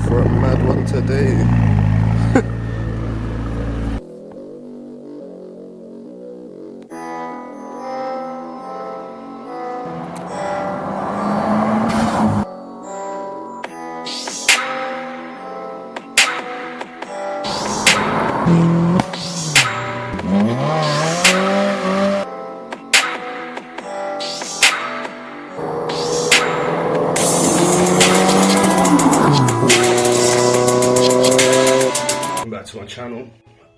for a mad one today. Back to my channel.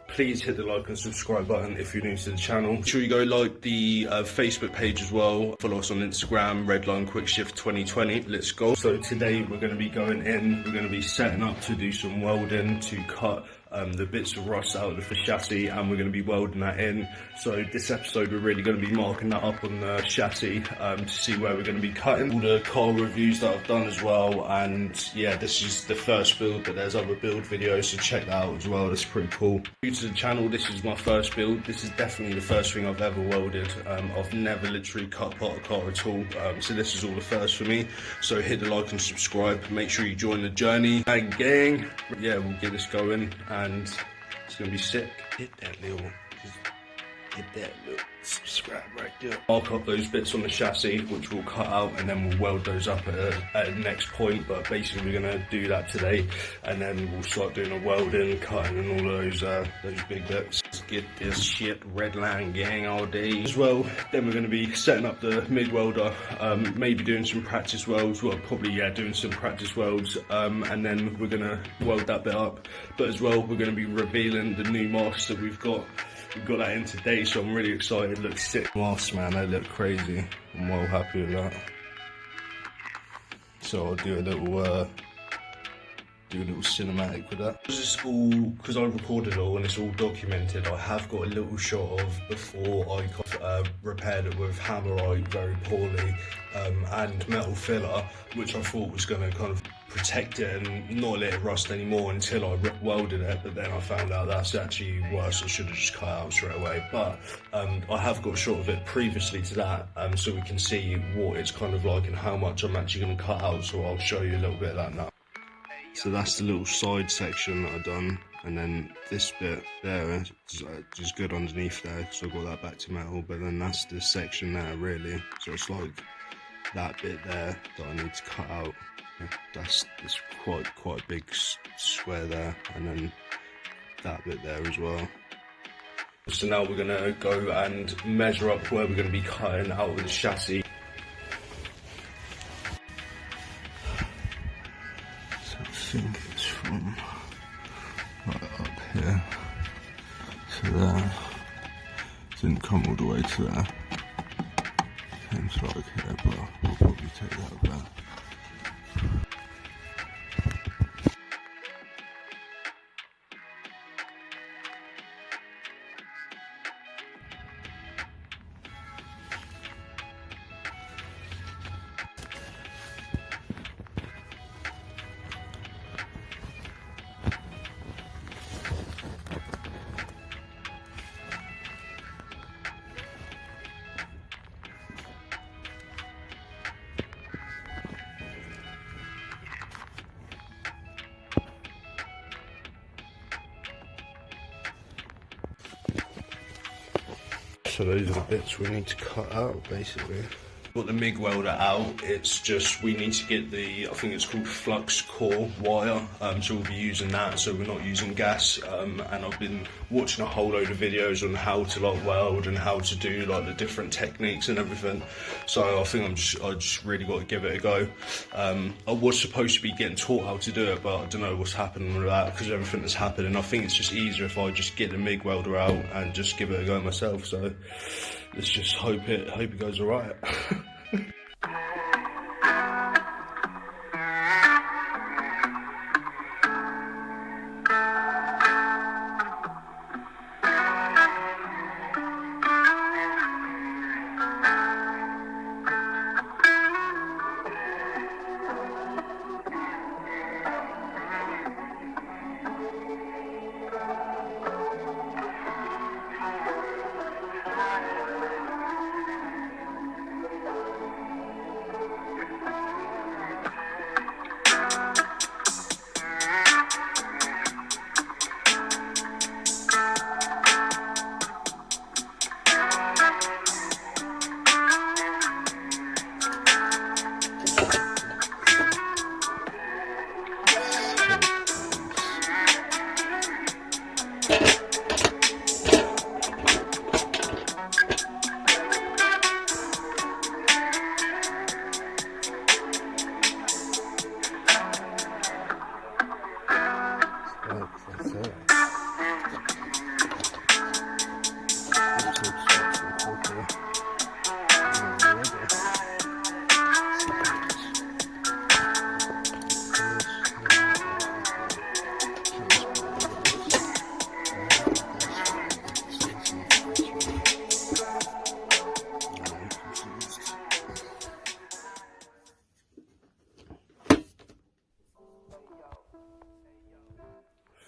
Please hit the like and subscribe button if you're new to the channel. Make sure you go like the Facebook page as well. Follow us on Instagram, Redlinequickshift 2020. Let's go. So today we're going to be going in, we're going to be setting up to do some welding to cut the bits of rust out of the chassis, and we're going to be welding that in. So this episode we're really going to be marking that up on the chassis to see where we're going to be cutting. All the car reviews that I've done as well, and yeah, this is the first build, but there's other build videos, so check that out as well. That's pretty cool. New to the channel, this is my first build. This is definitely the first thing I've ever welded. I've never literally cut apart a car at all, so this is all the first for me. So hit the like and subscribe, make sure you join the journey. Bang gang, yeah, we'll get this going and it's gonna be sick. Hit that little subscribe right there. Mark up those bits on the chassis, which we'll cut out, and then we'll weld those up at the next point. But basically we're gonna do that today, and then we'll start doing a welding, cutting, and all those big bits. Let's get this shit Redline gang all day as well. Then we're gonna be setting up the MIG welder, maybe doing some practice welds. Well, probably yeah, doing some practice welds, and then we're gonna weld that bit up. But as well, we're gonna be revealing the new masks that we've got. We've got that in today, so I'm really excited. Looks sick masks, man. They look crazy. I'm well happy with that. So I'll do a little cinematic with that. Because I recorded it all and it's all documented, I have got a little shot of before I repaired it with hammerite very poorly and metal filler, which I thought was going to kind of protect it and not let it rust anymore until I welded it, but then I found out that's actually worse. I should have just cut it out straight away. But I have got a shot of it previously to that, so we can see what it's kind of like and how much I'm actually going to cut out, so I'll show you a little bit of that now. So that's the little side section that I've done, and then this bit there is good underneath there because I've got that back to metal, but then that's the section there really. So it's like that bit there that I need to cut out. That's quite a big square there, and then that bit there as well. So now we're gonna go and measure up where we're gonna be cutting out of the chassis. So I think it's from right up here to there. Didn't come all the way to there. Came to like here, but we'll probably take that back. So those are the bits we need to cut out basically. Got the MIG welder out, it's just we need to get the, I think it's called flux core wire, so we'll be using that, so we're not using gas, and I've been watching a whole load of videos on how to like weld and how to do like the different techniques and everything, so I think I just really got to give it a go. I was supposed to be getting taught how to do it, but I don't know what's happening with that because everything that's happening. I think it's just easier if I just get the MIG welder out and just give it a go myself, so let's just hope it goes alright.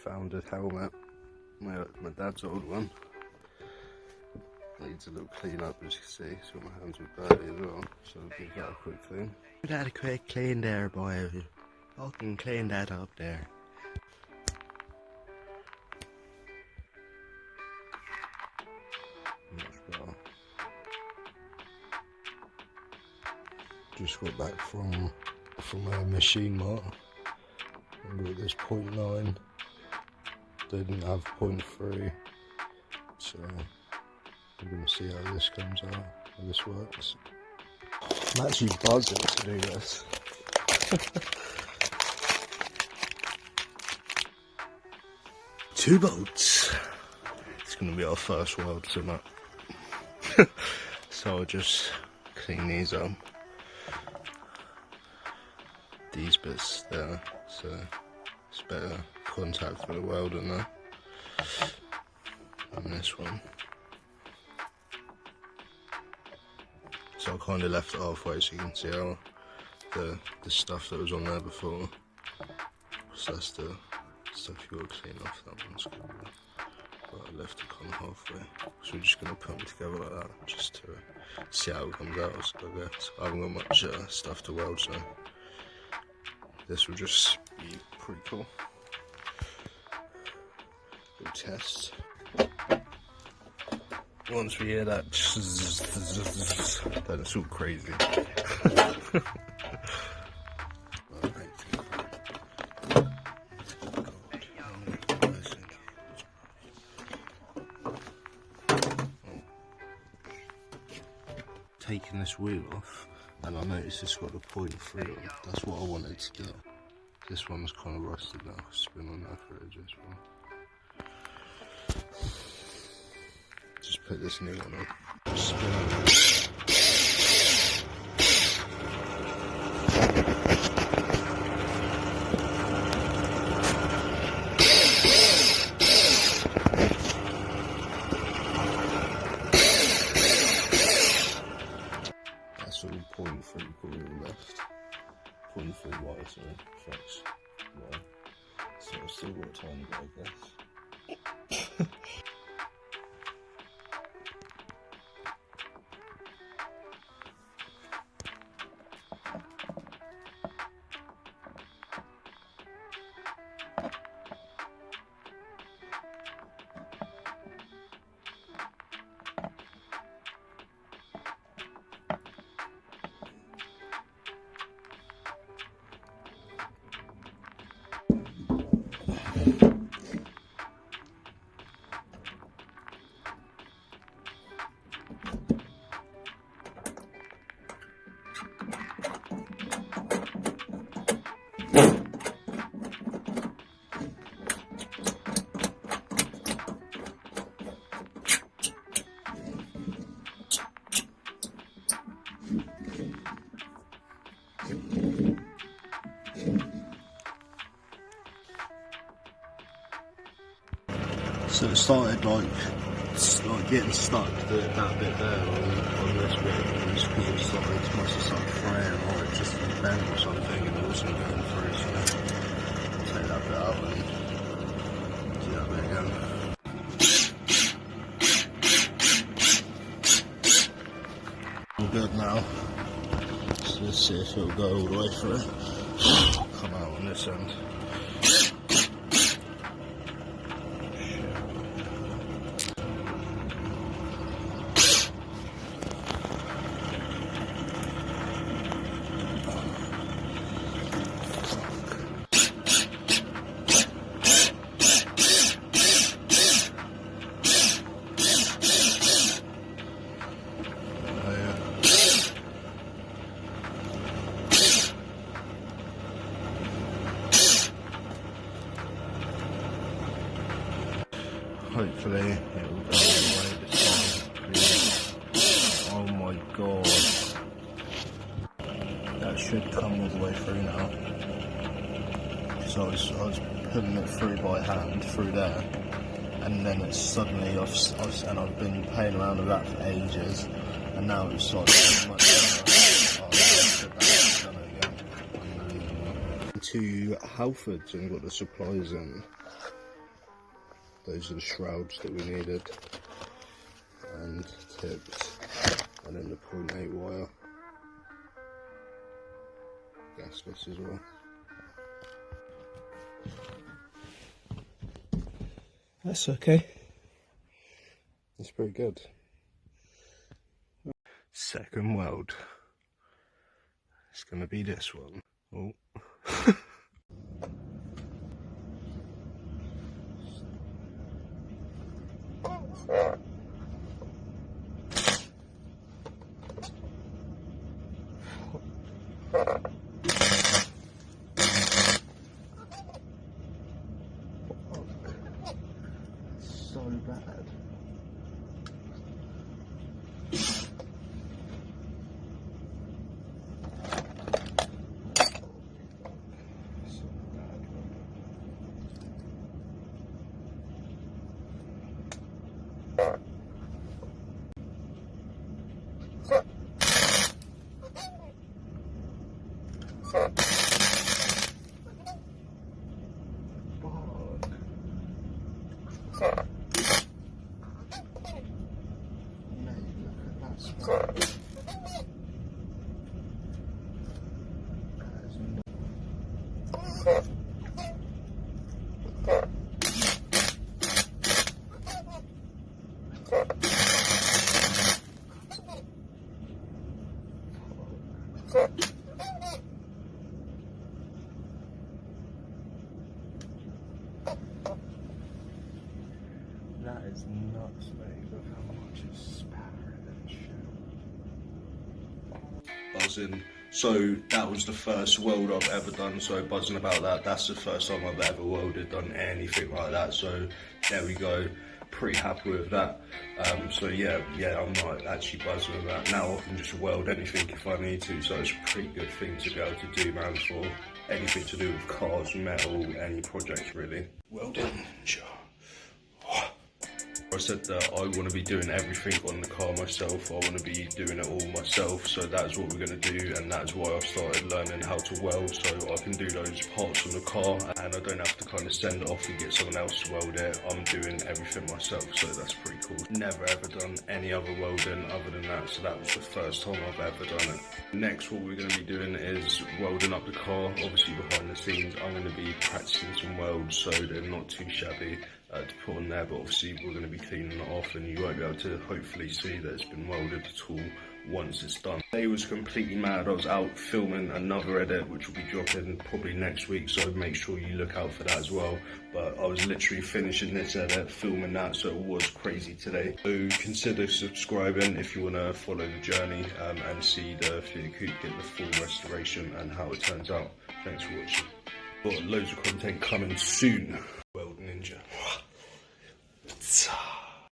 Found a helmet, my dad's old one. Needs a little clean up, as you can see, so my hands were dirty as well, so I'll give that a quick clean. Give that a quick clean there, boy. Fucking clean that up there. Much better. Just got back from a machine mart. I got this 0.9. They didn't have 0.3, so I'm going to see how this comes out, how this works. I'm actually buzzing to do this. 2 bolts. It's going to be our first weld tonight. So I'll just clean these up. These bits there, so it's better contact with the welder now. And this one. So I kind of left it halfway so you can see how the stuff that was on there before. So that's the stuff you got to clean off. That one's good. But I left it kind of halfway. So we're just going to put them together like that, just to see how it comes out. So I guess I haven't got much stuff to weld, so this will just be pretty cool. Little test. Once we hear that, then it's all crazy. Taking this wheel off, and I noticed it's got a 0.3 on. That's what I wanted to do. This one's kind of rusted now. It's been on there for ages as well. Just put this new one on. Just spin it. That's all 0.3 quarter left. 0.3 Y, sorry, flex Y. So I've still got a tiny bit, I guess. So it started like getting stuck that bit there on this bit, just because it must have started fraying or it just bent or something, and it wasn't going through. So take that bit out and do that bit again. All good now. So let's see if it'll go all the way through. Come out on this end. Hopefully it will go all the way this time. Oh my god. That should come all the way through now. So I was putting it through by hand, through there. And then it's suddenly, I've been playing around with that for ages. And now it's like so much better. Oh, done it again. Unbelievable. To Halfords and got the supplies in. those are the shrouds that we needed, and tips, and then the 0.8 wire, gasless as well. That's okay. That's pretty good. Second weld. It's gonna be this one. Oh. So bad. That is nuts, mate. Look how much it's spattering and shit. Buzzing. So that was the first weld I've ever done, so buzzing about that. That's the first time I've ever welded, done anything like that. So there we go. Pretty happy with that. So yeah, I'm like actually buzzing with that. Now I can just weld anything if I need to, so it's a pretty good thing to be able to do, man, for anything to do with cars, metal, any project really. Welding. I said that I want to be doing everything on the car myself. I want to be doing it all myself, so that's what we're going to do, and that's why I started learning how to weld, so I can do those parts on the car and I don't have to kind of send it off and get someone else to weld it. I'm doing everything myself, so that's pretty cool. Never ever done any other welding other than that, so that was the first time I've ever done it. Next, what we're going to be doing is welding up the car. Obviously behind the scenes I'm going to be practicing some welds so they're not too shabby to put on there, but obviously we're going to be cleaning it off and you won't be able to hopefully see that it's been welded at all once it's done. Today was completely mad. I was out filming another edit which will be dropping probably next week, so make sure you look out for that as well. But I was literally finishing this edit, filming that, so it was crazy today. So consider subscribing if you want to follow the journey and see the FIAT COUPE get the full restoration and how it turns out. Thanks for watching. Got loads of content coming soon.